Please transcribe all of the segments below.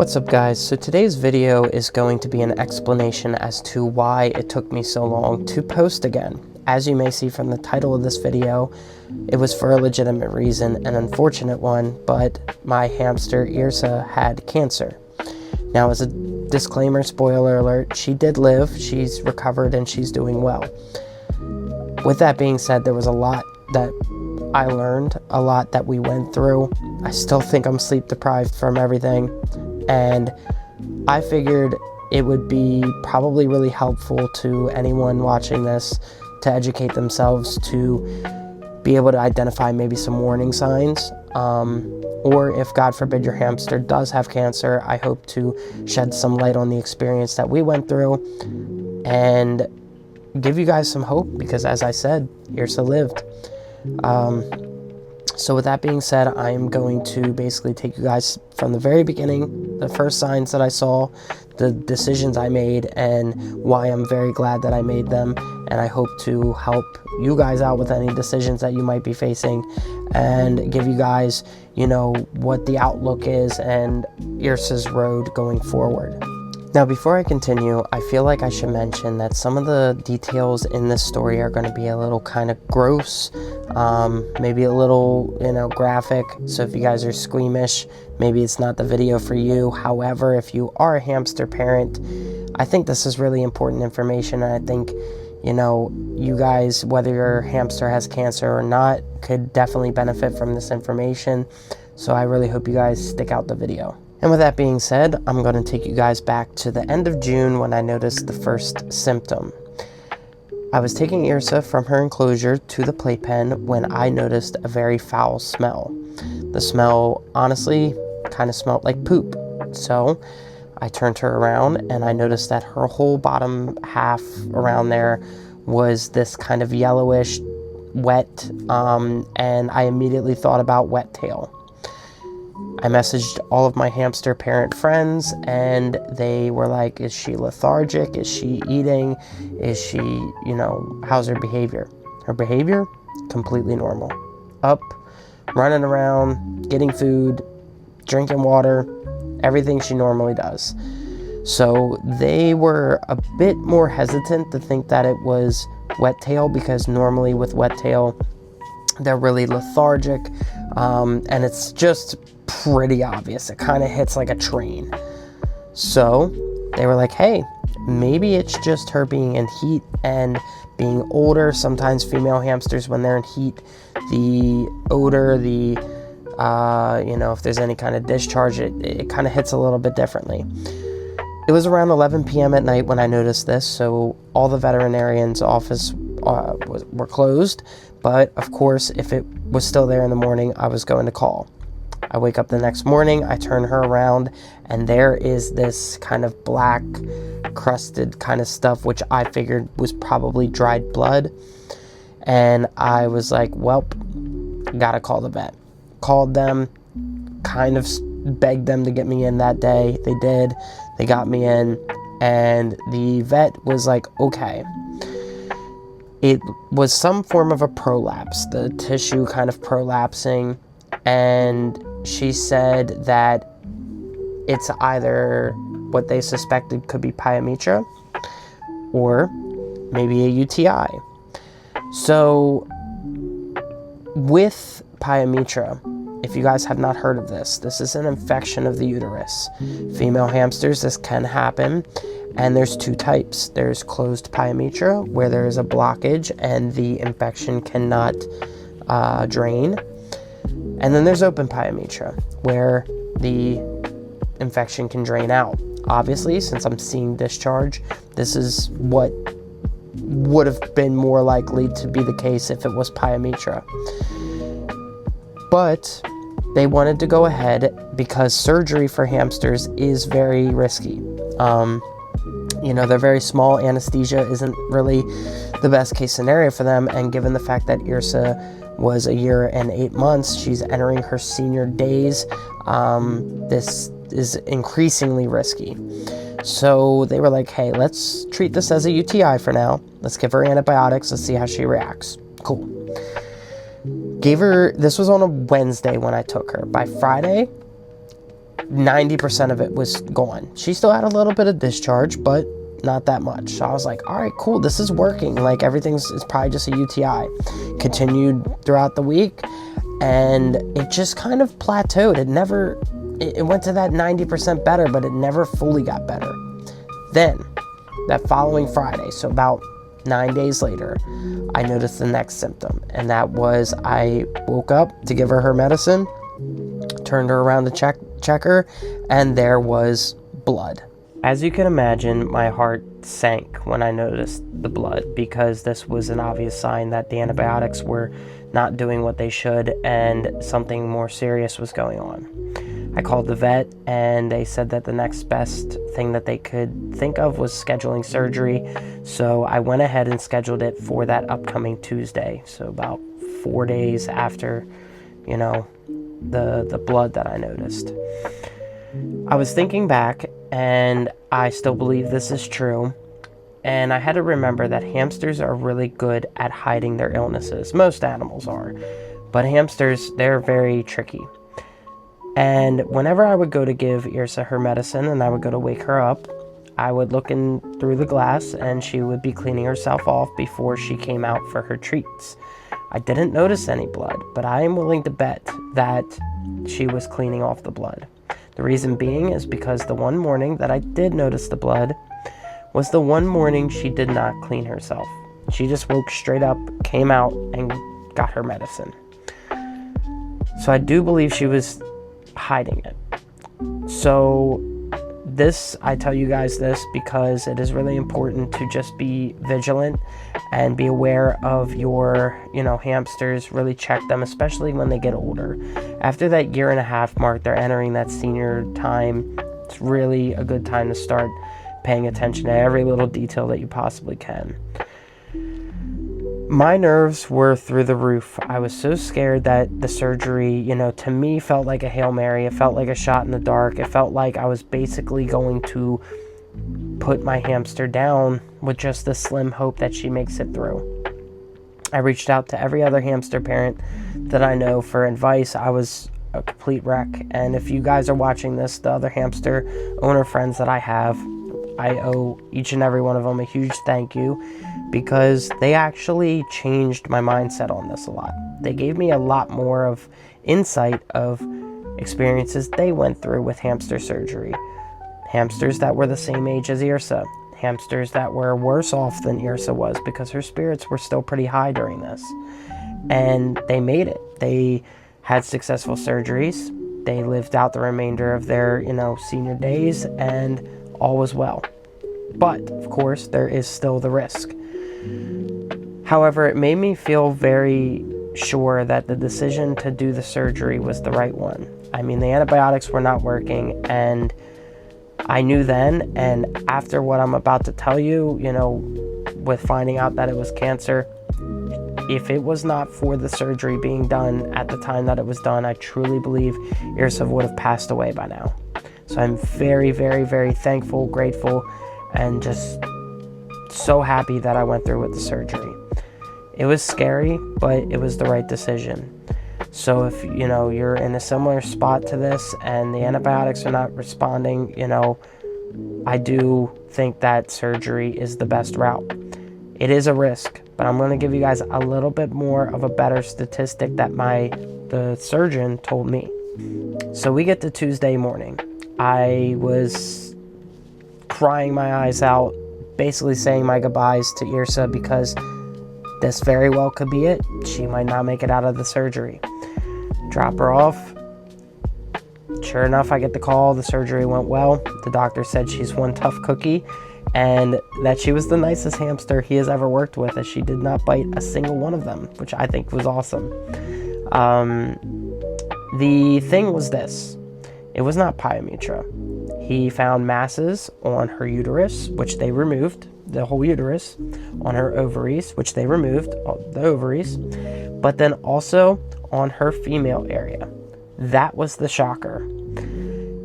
What's up guys, so today's video is going to be an explanation as to why it took me so long to post again. As you may see from the title of this video, it was for a legitimate reason, an unfortunate one, but my hamster Yrsa had cancer. Now as a disclaimer, spoiler alert, she did live, she's recovered and she's doing well. With that being said, there was a lot that I learned, a lot that we went through. I still think I'm sleep deprived from everything. And I figured it would be probably really helpful to anyone watching this to educate themselves, to be able to identify maybe some warning signs. Or if God forbid your hamster does have cancer, I hope to shed some light on the experience that we went through and give you guys some hope, because as I said, Yrsa lived. So with that being said, I am going to basically take you guys from the very beginning, the first signs that I saw, the decisions I made, and why I'm very glad that I made them. And I hope to help you guys out with any decisions that you might be facing and give you guys, you know, what the outlook is and Yrsa's road going forward. Now, before I continue, I feel like I should mention that some of the details in this story are going to be a little kind of gross, maybe a little, graphic. So if you guys are squeamish, maybe it's not the video for you. However, if you are a hamster parent, I think this is really important information. And I think, you guys, whether your hamster has cancer or not, could definitely benefit from this information. So I really hope you guys stick out the video. And with that being said, I'm going to take you guys back to the end of June when I noticed the first symptom. I was taking Yrsa from her enclosure to the playpen when I noticed a very foul smell. The smell, honestly, kind of smelled like poop. So I turned her around and I noticed that her whole bottom half around there was this kind of yellowish wet, and I immediately thought about wet tail. I messaged all of my hamster parent friends and they were like, is she lethargic? Is she eating? Is she, how's her behavior? Her behavior, completely normal. Up, running around, getting food, drinking water, everything she normally does. So they were a bit more hesitant to think that it was wet tail, because normally with wet tail, they're really lethargic, and it's just pretty obvious. It kind of hits like a train. So they were like, hey, maybe it's just her being in heat and being older. Sometimes female hamsters, when they're in heat, the odor, if there's any kind of discharge, it kind of hits a little bit differently. It was around 11 p.m. at night when I noticed this, so all the veterinarian's office were closed. But of course, if it was still there in the morning, I was going to call. I wake up the next morning, I turn her around, and there is this kind of black, crusted kind of stuff, which I figured was probably dried blood. And I was like, well, gotta call the vet. Called them, kind of begged them to get me in that day. They did. They got me in, and the vet was like, okay. It was some form of a prolapse, the tissue kind of prolapsing, and she said that it's either what they suspected could be pyometra or maybe a UTI. So with pyometra, if you guys have not heard of this, this is an infection of the uterus. Female hamsters, this can happen, and there's two types. There's closed pyometra, where there is a blockage and the infection cannot drain. And then there's open pyometra, where the infection can drain out. Obviously, since I'm seeing discharge, this is what would have been more likely to be the case if it was pyometra. But they wanted to go ahead because surgery for hamsters is very risky. They're very small. Anesthesia isn't really the best case scenario for them. And given the fact that Yrsa was 1 year and 8 months, she's entering her senior days, this is increasingly risky. So they were like, hey, let's treat this as a UTI for now. Let's give her antibiotics. Let's see how she reacts. Cool. This was on a Wednesday when I took her. By Friday, 90% of it was gone. She still had a little bit of discharge, but not that much. So I was like, all right, cool, this is working. Like, it's probably just a UTI. Continued throughout the week, and it just kind of plateaued. It went to that 90% better, but it never fully got better. Then, that following Friday, so about 9 days later, I noticed the next symptom, and that was I woke up to give her medicine, turned her around to check her, and there was blood. As you can imagine, my heart sank when I noticed the blood, because this was an obvious sign that the antibiotics were not doing what they should and something more serious was going on. I called the vet, and they said that the next best thing that they could think of was scheduling surgery. So I went ahead and scheduled it for that upcoming Tuesday. So about 4 days after, the blood that I noticed. I was thinking back, and I still believe this is true. And I had to remember that hamsters are really good at hiding their illnesses. Most animals are. But hamsters, they're very tricky. And whenever I would go to give Yrsa her medicine and I would go to wake her up, I would look in through the glass and she would be cleaning herself off before she came out for her treats. I didn't notice any blood, but I am willing to bet that she was cleaning off the blood. The reason being is because the one morning that I did notice the blood was the one morning she did not clean herself. She just woke straight up, came out, and got her medicine. So I do believe she was hiding it. So I tell you guys this because it is really important to just be vigilant and be aware of your, hamsters. Really check them, especially when they get older. After that 1.5 year mark, they're entering that senior time. It's really a good time to start paying attention to every little detail that you possibly can. My nerves were through the roof. I was so scared that the surgery, to me felt like a Hail Mary. It felt like a shot in the dark. It felt like I was basically going to put my hamster down with just the slim hope that she makes it through. I reached out to every other hamster parent that I know for advice. I was a complete wreck. And if you guys are watching this, the other hamster owner friends that I have, I owe each and every one of them a huge thank you, because they actually changed my mindset on this a lot. They gave me a lot more of insight of experiences they went through with hamster surgery. Hamsters that were the same age as Yrsa. Hamsters that were worse off than Yrsa was because her spirits were still pretty high during this. And they made it. They had successful surgeries. They lived out the remainder of their, senior days, and all was well. But, of course, there is still the risk. However, it made me feel very sure that the decision to do the surgery was the right one. I mean, the antibiotics were not working, and I knew then, and after what I'm about to tell you, with finding out that it was cancer, if it was not for the surgery being done at the time that it was done, I truly believe Yrsa would have passed away by now. So I'm very, very, very thankful, grateful, and just so happy that I went through with the surgery. It was scary, but it was the right decision. So if, you're in a similar spot to this and the antibiotics are not responding, I do think that surgery is the best route. It is a risk, but I'm going to give you guys a little bit more of a better statistic that the surgeon told me. So we get to Tuesday morning. I was crying my eyes out, basically saying my goodbyes to Yrsa because this very well could be it. She might not make it out of the surgery. Drop her off. Sure enough, I get the call. The surgery went well. The doctor said she's one tough cookie and that she was the nicest hamster he has ever worked with, as she did not bite a single one of them, which I think was awesome. The thing was this. It was not pyometra. He found masses on her uterus, which they removed, the whole uterus, on her ovaries, which they removed, the ovaries, but then also on her female area. That was the shocker.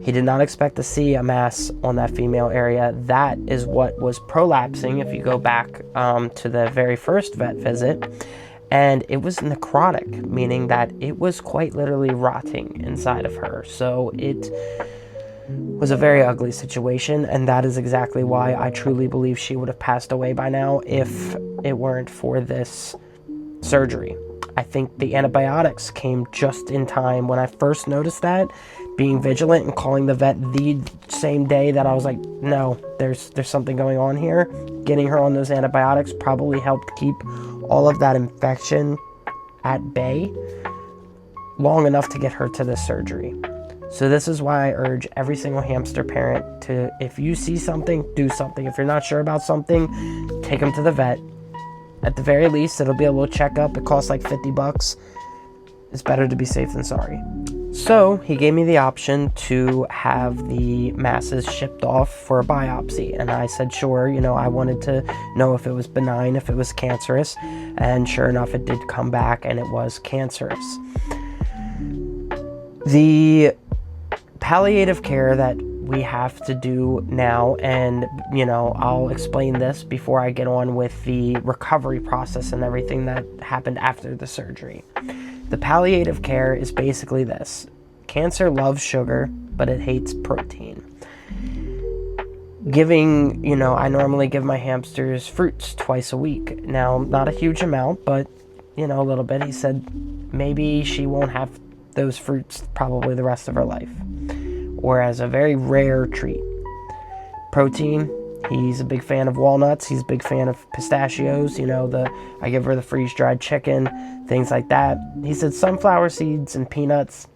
He did not expect to see a mass on that female area. That is what was prolapsing, if you go back to the very first vet visit. And it was necrotic, meaning that it was quite literally rotting inside of her. So it was a very ugly situation, and that is exactly why I truly believe she would have passed away by now if it weren't for this surgery. I think the antibiotics came just in time. When I first noticed that, being vigilant and calling the vet the same day that I was like, no, there's something going on here, getting her on those antibiotics probably helped keep all of that infection at bay long enough to get her to this surgery. So this is why I urge every single hamster parent to, if you see something, do something. If you're not sure about something, take them to the vet. At the very least, it'll be a little checkup. It costs like $50. It's better to be safe than sorry. So he gave me the option to have the masses shipped off for a biopsy. And I said, sure, I wanted to know if it was benign, if it was cancerous. And sure enough, it did come back and it was cancerous. The palliative care that we have to do now, and I'll explain this before I get on with the recovery process and everything that happened after the surgery. The palliative care is basically this. Cancer loves sugar, but it hates protein. I normally give my hamsters fruits twice a week. Now, not a huge amount, but a little bit. He said maybe she won't have those fruits probably the rest of her life, or as a very rare treat. Protein, he's a big fan of walnuts, he's a big fan of pistachios, I give her the freeze-dried chicken, things like that. He said sunflower seeds and peanuts,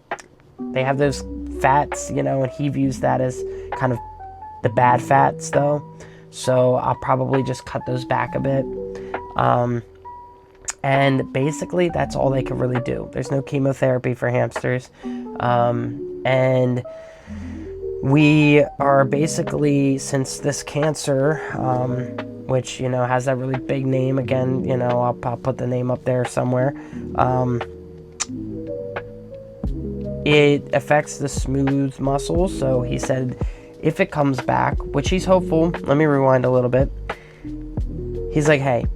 they have those fats, and he views that as kind of the bad fats though, so I'll probably just cut those back a bit. And basically that's all they can really do. There's no chemotherapy for hamsters. And we are basically, since this cancer, which, has that really big name, again, I'll put the name up there somewhere. It affects the smooth muscles. So he said if it comes back, which he's hopeful, let me rewind a little bit. He's like, hey,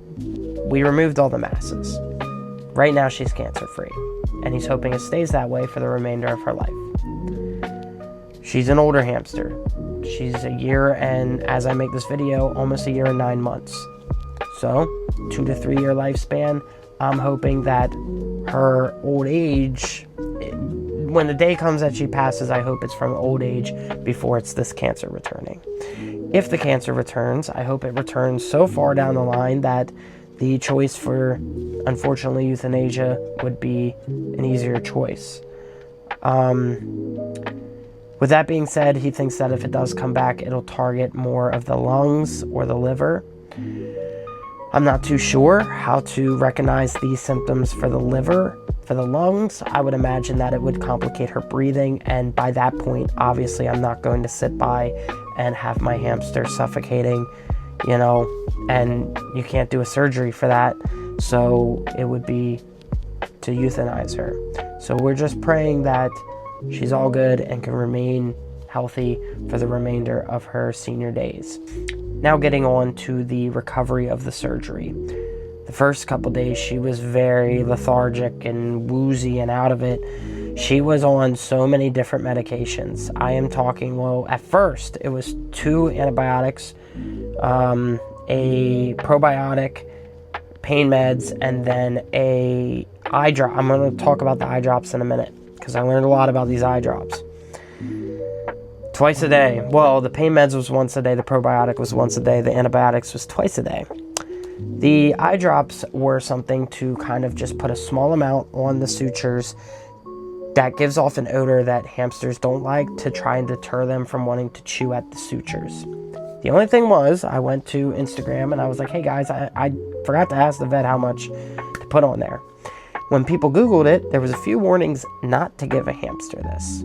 we removed all the masses. Right now she's cancer free, and he's hoping it stays that way for the remainder of her life. She's an older hamster. She's a year and, as I make this video, almost a year and 9 months. So 2 to 3 year lifespan. I'm hoping that her old age, when the day comes that she passes, I hope it's from old age before it's this cancer returning. If the cancer returns, I hope it returns so far down the line that the choice for, unfortunately, euthanasia would be an easier choice. With that being said, he thinks that if it does come back, it'll target more of the lungs or the liver. I'm not too sure how to recognize these symptoms for the liver. For the lungs, I would imagine that it would complicate her breathing, and by that point, obviously, I'm not going to sit by and have my hamster suffocating, and you can't do a surgery for that, so it would be to euthanize her. So we're just praying that she's all good and can remain healthy for the remainder of her senior days. Now getting on to the recovery of the surgery. The first couple days she was very lethargic and woozy and out of it. She was on so many different medications. I am talking, at first it was 2 antibiotics, a probiotic, pain meds, and then a eye drop. I'm going to talk about the eye drops in a minute because I learned a lot about these eye drops. Twice a day. Well, the pain meds was once a day, the probiotic was once a day, the antibiotics was twice a day. The eye drops were something to kind of just put a small amount on the sutures that gives off an odor that hamsters don't like, to try and deter them from wanting to chew at the sutures. The only thing was, I went to Instagram and I was like, hey guys, I forgot to ask the vet how much to put on there. When people Googled it, there was a few warnings not to give a hamster this.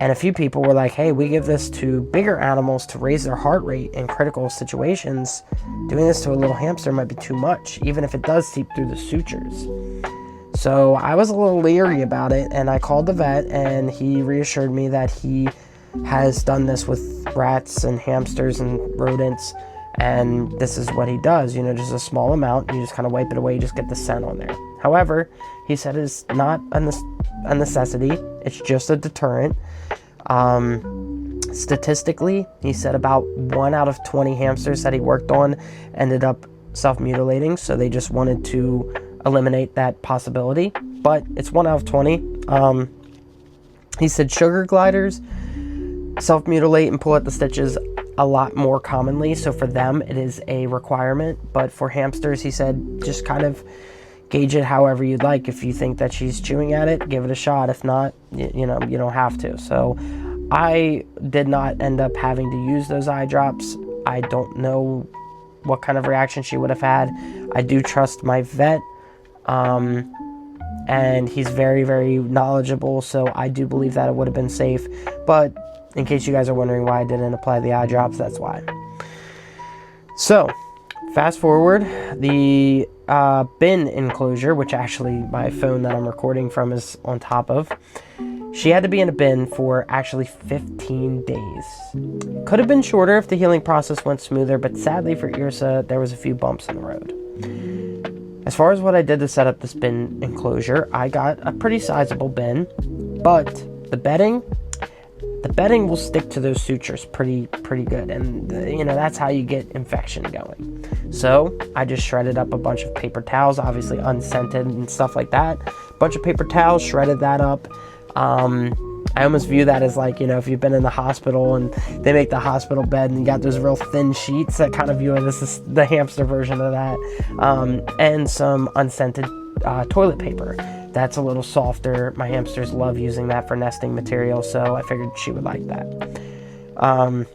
And a few people were like, hey, we give this to bigger animals to raise their heart rate in critical situations. Doing this to a little hamster might be too much, even if it does seep through the sutures. So I was a little leery about it, and I called the vet, and he reassured me that he has done this with rats and hamsters and rodents, and this is what he does, just a small amount. You just kind of wipe it away, you just get the scent on there. However, he said it's not a necessity, it's just a deterrent. Statistically, he said about 1 out of 20 hamsters that he worked on ended up self-mutilating, so they just wanted to eliminate that possibility, but it's 1 out of 20. He said sugar gliders self-mutilate and pull out the stitches a lot more commonly, so for them it is a requirement, but for hamsters, he said, just kind of gauge it however you'd like. If you think that she's chewing at it, give it a shot. If not, you know, you don't have to. So I did not end up having to use those eye drops. I don't know what kind of reaction she would have had. I do trust my vet, and he's very, very knowledgeable, so I do believe that it would have been safe. But in case you guys are wondering why I didn't apply the eye drops, that's why. So fast forward, the bin enclosure, which actually my phone that I'm recording from is on top of, she had to be in a bin for actually 15 days. Could have been shorter if the healing process went smoother, but sadly for Yrsa, there was a few bumps in the road. As far as what I did to set up this bin enclosure, I got a pretty sizable bin, but the bedding will stick to those sutures pretty good, and you know, that's how you get infection going. So I just shredded up a bunch of paper towels, obviously unscented and stuff like that. Bunch of paper towels, shredded that up. I almost view that as like, you know, if you've been in the hospital and they make the hospital bed and you got those real thin sheets, that kind of view it. This is the hamster version of that. And some unscented toilet paper. That's a little softer. My hamsters love using that for nesting material, so I figured she would like that.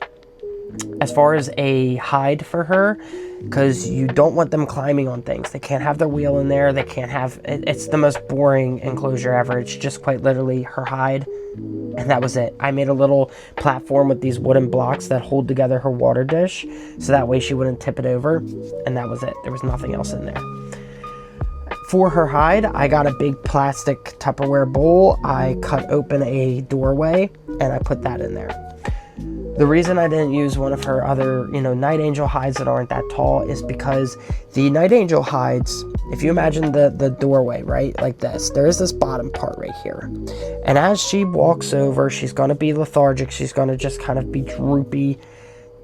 As far as a hide for her, because you don't want them climbing on things. They can't have their wheel in there. They can't have... It's the most boring enclosure ever. It's just quite literally her hide, and that was it. I made a little platform with these wooden blocks that hold together her water dish, so that way she wouldn't tip it over, and that was it. There was nothing else in there. For her hide, I got a big plastic Tupperware bowl. I cut open a doorway, and I put that in there. The reason I didn't use one of her other, you know, Night Angel hides that aren't that tall is because the Night Angel hides, if you imagine the doorway, right, like this, there is this bottom part right here. And as she walks over, she's going to be lethargic. She's going to just kind of be droopy.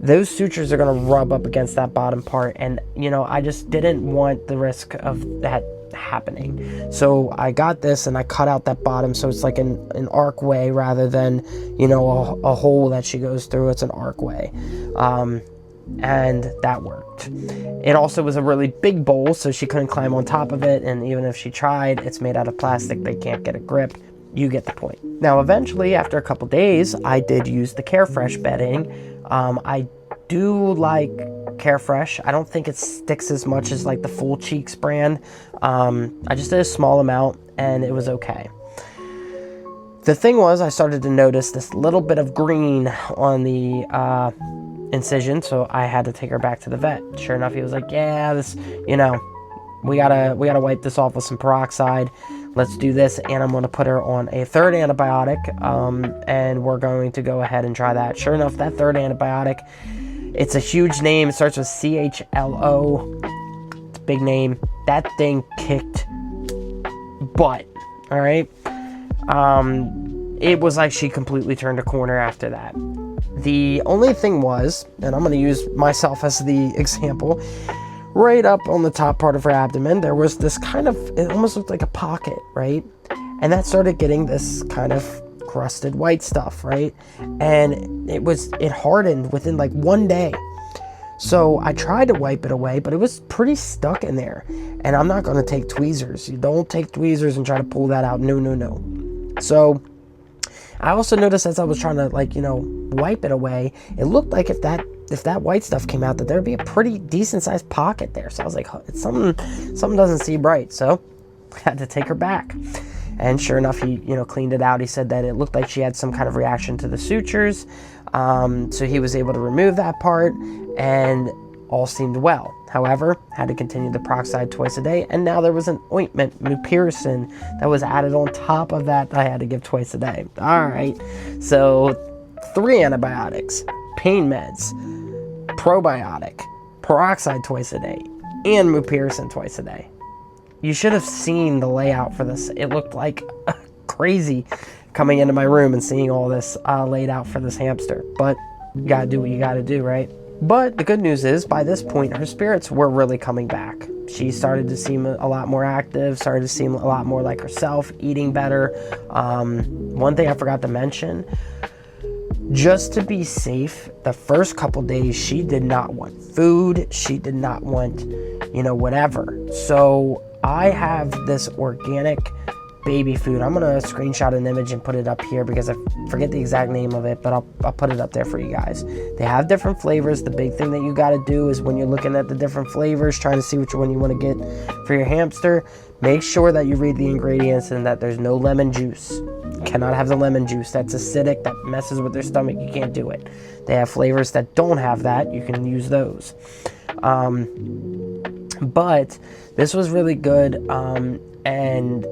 Those sutures are going to rub up against that bottom part. And, you know, I just didn't want the risk of that happening. So I got this and I cut out that bottom, so it's like an archway rather than, you know, a hole that she goes through. It's an archway, and that worked. It also was a really big bowl, so she couldn't climb on top of it, and even if she tried, it's made out of plastic. They can't get a grip. You get the point. Now eventually, after a couple days, I did use the Carefresh bedding. I do like Carefresh. I don't think it sticks as much as like the Full Cheeks brand. I just did a small amount and it was okay. The thing was, I started to notice this little bit of green on the incision, so I had to take her back to the vet. Sure enough, he was like, yeah, this, you know, we gotta wipe this off with some peroxide. Let's do this, and I'm going to put her on a third antibiotic, and we're going to go ahead and try that. Sure enough, that third antibiotic, it's a huge name. It starts with CHLO. It's a big name. That thing kicked butt, all right? It was like she completely turned a corner after that. The only thing was, and I'm going to use myself as the example, right up on the top part of her abdomen, there was this kind of, it almost looked like a pocket, right? And that started getting this kind of crusted white stuff, right? And it hardened within like 1 day. So I tried to wipe it away, but it was pretty stuck in there. And I'm not going to take tweezers. You don't take tweezers and try to pull that out. No, no, no. So I also noticed as I was trying to, like, you know, wipe it away, it looked like if that white stuff came out, that there'd be a pretty decent sized pocket there. So I was like, it's something doesn't seem right. So I had to take her back. And sure enough, he, you know, cleaned it out. He said that it looked like she had some kind of reaction to the sutures. So he was able to remove that part and all seemed well. However, had to continue the peroxide twice a day. And now there was an ointment, mupirocin, that was added on top of that I had to give twice a day. All right. So 3 antibiotics, pain meds, probiotic, peroxide twice a day, and mupirocin twice a day. You should have seen the layout for this. It looked like crazy coming into my room and seeing all this laid out for this hamster. But you gotta do what you gotta do, right? But the good news is, by this point, her spirits were really coming back. She started to seem a lot more active, started to seem a lot more like herself, eating better. One thing I forgot to mention, just to be safe, the first couple days, she did not want food. She did not want, whatever. So I have this organic baby food. I'm going to screenshot an image and put it up here because I forget the exact name of it, but I'll put it up there for you guys. They have different flavors. The big thing that you got to do is when you're looking at the different flavors, trying to see which one you want to get for your hamster, make sure that you read the ingredients and that there's no lemon juice. You cannot have the lemon juice. That's acidic. That messes with their stomach. You can't do it. They have flavors that don't have that. You can use those. But this was really good. And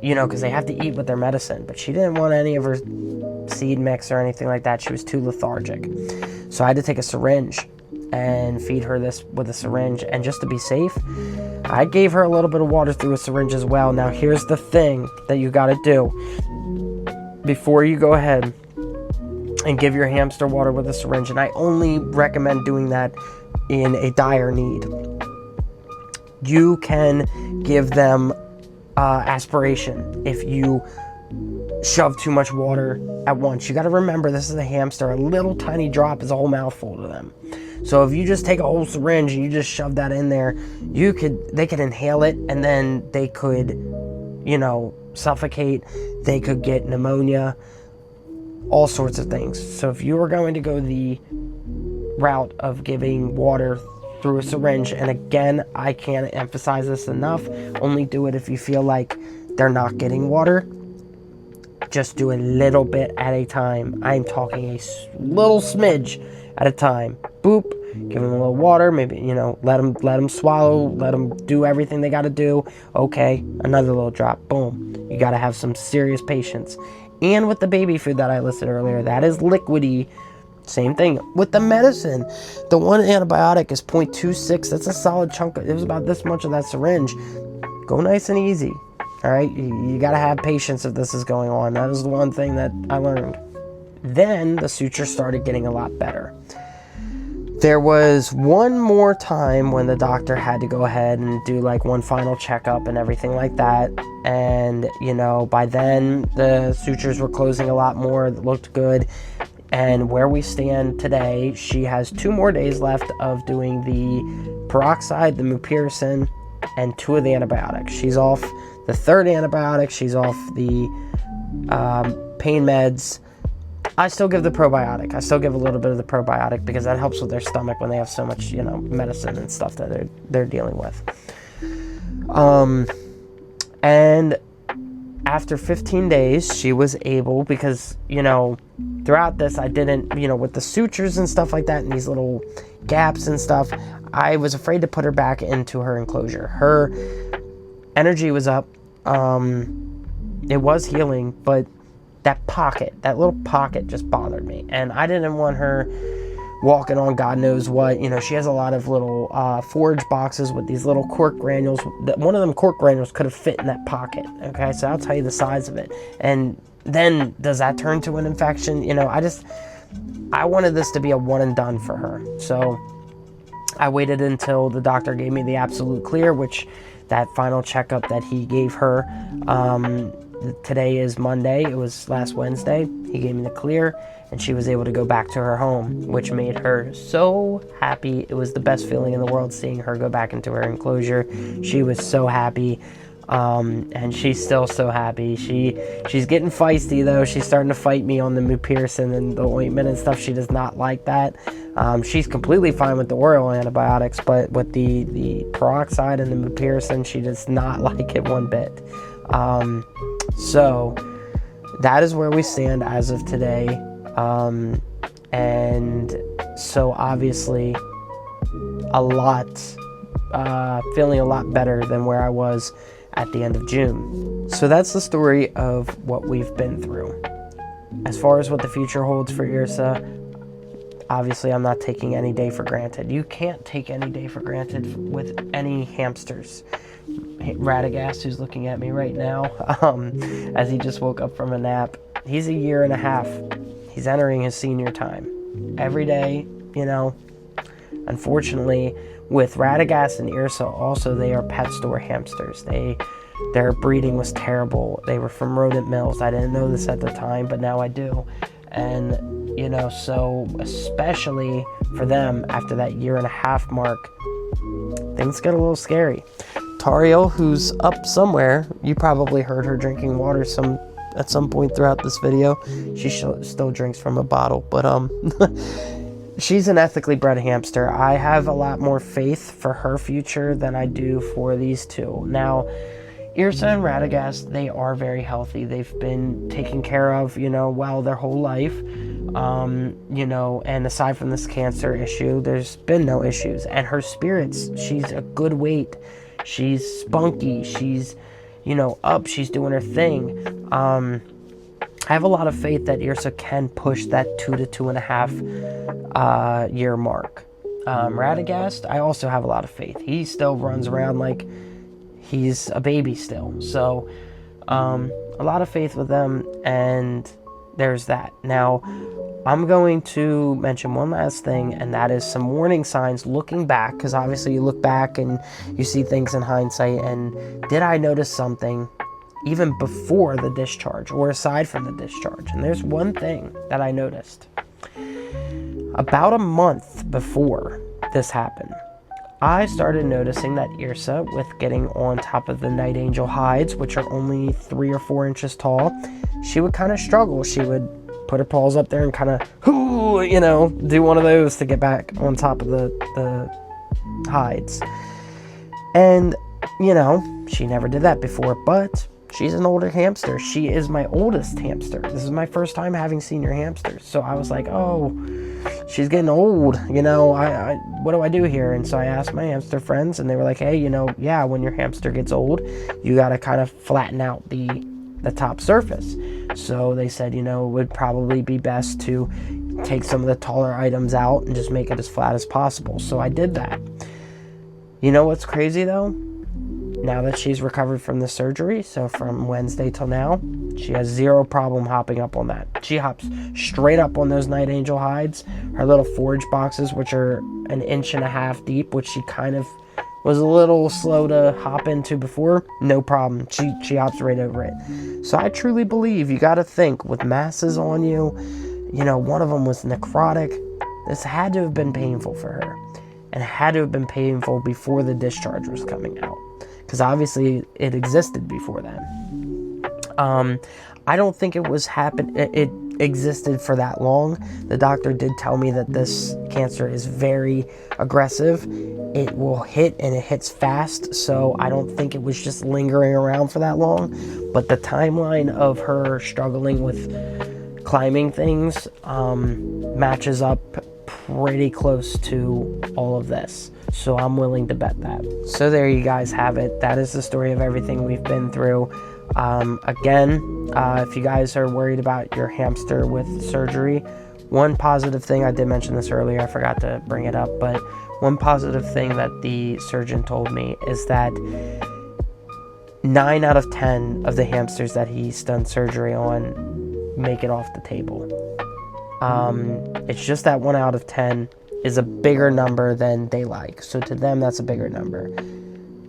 because they have to eat with their medicine, but she didn't want any of her seed mix or anything like that. She was too lethargic. So I had to take a syringe and feed her this with a syringe. And just to be safe, I gave her a little bit of water through a syringe as well. Now, here's the thing that you got to do. Before you go ahead and give your hamster water with a syringe, and I only recommend doing that in a dire need, you can give them aspiration if you shove too much water at once. You got to remember, this is a hamster. A little tiny drop is a whole mouthful to them. So if you just take a whole syringe and you just shove that in there, they could inhale it, and then they could, suffocate. They could get pneumonia, all sorts of things. So if you were going to go the route of giving water through a syringe, and again, I can't emphasize this enough, only do it if you feel like they're not getting water. Just do a little bit at a time. I'm talking a little smidge at a time. Boop, give them a little water, maybe, let them swallow, let them do everything they got to do. Okay, another little drop, boom. You got to have some serious patience. And with the baby food that I listed earlier, that is liquidy. Same thing with the medicine. The one antibiotic is 0.26. That's a solid chunk. It was about this much of that syringe. Go nice and easy. All right. You got to have patience if this is going on. That is the one thing that I learned. Then the suture started getting a lot better. There was one more time when the doctor had to go ahead and do like one final checkup and everything like that. And, by then the sutures were closing a lot more. It looked good. And where we stand today, she has 2 more days left of doing the peroxide, the mupirocin, and 2 of the antibiotics. She's off the 3rd antibiotic. She's off the pain meds. I still give the probiotic. I still give a little bit of the probiotic because that helps with their stomach when they have so much, medicine and stuff that they're dealing with. And after 15 days, she was able, because, throughout this, I didn't, with the sutures and stuff like that and these little gaps and stuff, I was afraid to put her back into her enclosure. Her energy was up. It was healing, but that little pocket just bothered me. And I didn't want her walking on God knows what. She has a lot of little forage boxes with these little cork granules. One of them cork granules could have fit in that pocket. Okay, so I'll tell you the size of it. And then does that turn to an infection? I wanted this to be a one and done for her. So I waited until the doctor gave me the absolute clear, which that final checkup that he gave her, today is Monday. It was last Wednesday. He gave me the clear, and she was able to go back to her home, which made her so happy. It was the best feeling in the world seeing her go back into her enclosure. She was so happy, and she's still so happy. She's getting feisty, though. She's starting to fight me on the mupirocin and the ointment and stuff. She does not like that. She's completely fine with the oral antibiotics, but with the peroxide and the mupirocin, she does not like it one bit. So that is where we stand as of today. And so obviously feeling a lot better than where I was at the end of June. So that's the story of what we've been through. As far as what the future holds for Yrsa, obviously I'm not taking any day for granted. You can't take any day for granted with any hamsters. Radagast, who's looking at me right now, as he just woke up from a nap, he's a year and a half. He's entering his senior time. Every day, unfortunately, with Radagast and Yrsa, also, they are pet store hamsters. Their breeding was terrible. They were from rodent mills. I didn't know this at the time, but now I do. And, so especially for them, after that year and a half mark, things get a little scary. Tario, who's up somewhere, you probably heard her drinking water at some point throughout this video. She still drinks from a bottle, but she's an ethically bred hamster. I have a lot more faith for her future than I do for these two. Now, Yrsa and Radagast, they are very healthy. They've been taken care of, well, their whole life. And aside from this cancer issue, there's been no issues. And her spirits, she's a good weight. She's spunky. She's, up. She's doing her thing. I have a lot of faith that Yrsa can push that 2 to 2.5 year mark. Radagast, I also have a lot of faith. He still runs around like he's a baby still. So, a lot of faith with them, and there's that. Now, I'm going to mention one last thing, and that is some warning signs looking back, because obviously you look back and you see things in hindsight, and did I notice something even before the discharge or aside from the discharge? And there's one thing that I noticed. About a month before this happened, I started noticing that Yrsa, with getting on top of the Night Angel hides, which are only 3 or 4 inches tall, she would kind of struggle. She would put her paws up there and kind of, do one of those to get back on top of the hides. And, she never did that before, but she's an older hamster. She is my oldest hamster. This is my first time having senior hamsters. So I was like, oh, she's getting old. What do I do here? And so I asked my hamster friends, and they were like, hey, when your hamster gets old, you got to kind of flatten out the top surface. So they said, it would probably be best to take some of the taller items out and just make it as flat as possible. So I did that. You know what's crazy though? Now that she's recovered from the surgery, so from Wednesday till now, she has zero problem hopping up on that. She hops straight up on those Night Angel hides, her little forage boxes, which are 1.5 inches deep, which she kind of was a little slow to hop into before. No problem. She hops right over it. So I truly believe, you got to think, with masses on you, one of them was necrotic. This had to have been painful for her, and it had to have been painful before the discharge was coming out, because obviously it existed before then. I don't think it existed for that long. The doctor did tell me that this cancer is very aggressive. It will hit, and it hits fast, so I don't think it was just lingering around for that long. But the timeline of her struggling with climbing things matches up pretty close to all of this. So I'm willing to bet that. So there you guys have it. That is the story of everything we've been through. If you guys are worried about your hamster with surgery, one positive thing, I did mention this earlier, I forgot to bring it up, but one positive thing that the surgeon told me is that 9 out of 10 of the hamsters that he's done surgery on make it off the table. It's just that 1 out of 10 is a bigger number than they like. So to them, that's a bigger number.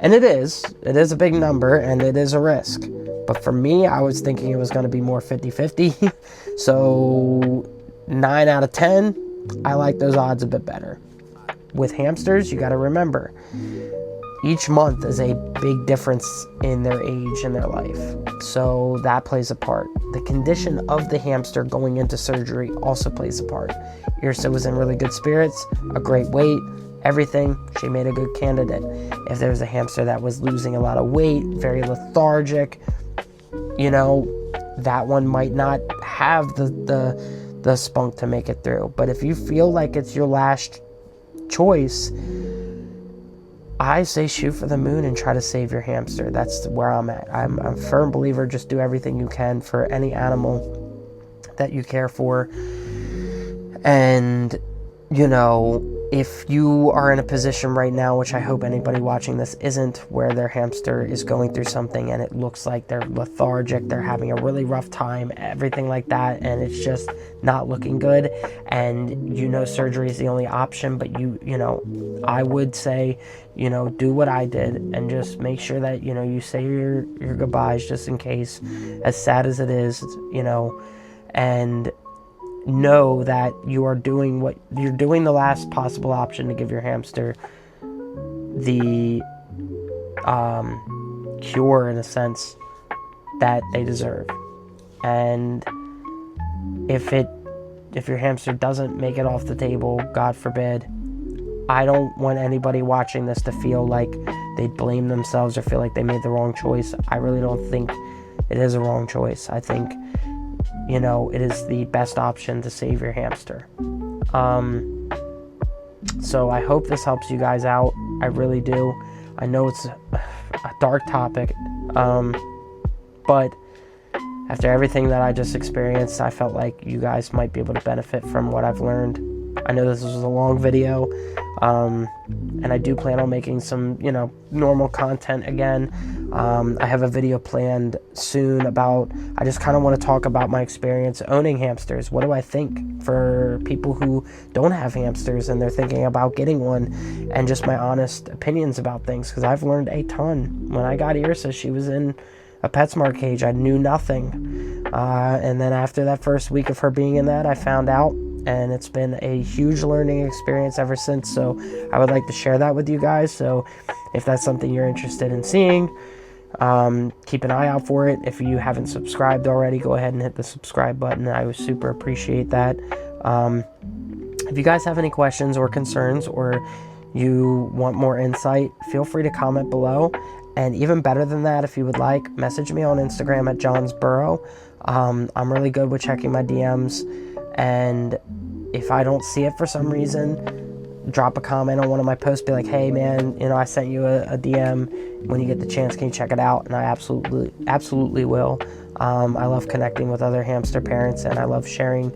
And it is a big number, and it is a risk. But for me, I was thinking it was going to be more 50-50. So 9 out of 10, I like those odds a bit better. With hamsters, you got to remember, each month is a big difference in their age and their life. So that plays a part. The condition of the hamster going into surgery also plays a part. Yrsa was in really good spirits, a great weight, everything. She made a good candidate. If there was a hamster that was losing a lot of weight, very lethargic, that one might not have the spunk to make it through. But if you feel like it's your last choice, I say shoot for the moon and try to save your hamster. That's where I'm at. I'm a firm believer, just do everything you can for any animal that you care for. And you know, if you are in a position right now, which I hope anybody watching this isn't, where their hamster is going through something and it looks like they're lethargic, they're having a really rough time, everything like that, and it's just not looking good, and you know surgery is the only option, but you know, I would say, you know, do what I did and just make sure that, you know, you say your goodbyes just in case, as sad as it is, you know, and know that you are doing what you're doing, the last possible option to give your hamster the cure, in a sense, that they deserve. And if your hamster doesn't make it off the table, God forbid, I don't want anybody watching this to feel like they blame themselves or feel like they made the wrong choice. I really don't think it is a wrong choice. I think, you know, it is the best option to save your hamster. So I hope this helps you guys out. I really do. I know it's a dark topic, but after everything that I just experienced, I felt like you guys might be able to benefit from what I've learned. I know this was a long video, and I do plan on making some, you know, normal content again. I have a video planned soon about, I just kind of want to talk about my experience owning hamsters. What do I think for people who don't have hamsters and they're thinking about getting one, and just my honest opinions about things, because I've learned a ton. When I got Yrsa, she was in a PetSmart cage. I knew nothing. And then after that first week of her being in that, I found out, and it's been a huge learning experience ever since. So I would like to share that with you guys. So if that's something you're interested in seeing, keep an eye out for it. If you haven't subscribed already, go ahead and hit the subscribe button. I would super appreciate that. If you guys have any questions or concerns, or you want more insight, feel free to comment below. And even better than that, if you would like, message me on Instagram at johnsborough. I'm really good with checking my DMs, and if I don't see it for some reason, drop a comment on one of my posts, be like, hey man, you know, I sent you a DM. When you get the chance, can you check it out? And I absolutely will. I love connecting with other hamster parents, and I love sharing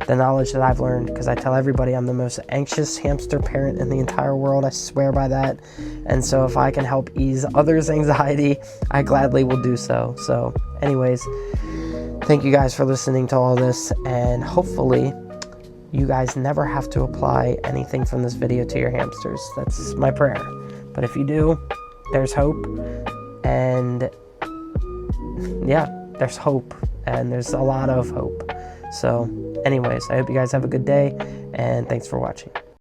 the knowledge that I've learned, because I tell everybody I'm the most anxious hamster parent in the entire world. I swear by that. And so if I can help ease others' anxiety, I gladly will do so. So anyways, thank you guys for listening to all this, and hopefully you guys never have to apply anything from this video to your hamsters. That's my prayer. But if you do, there's hope. And yeah, there's hope, and there's a lot of hope. So anyways, I hope you guys have a good day, and thanks for watching.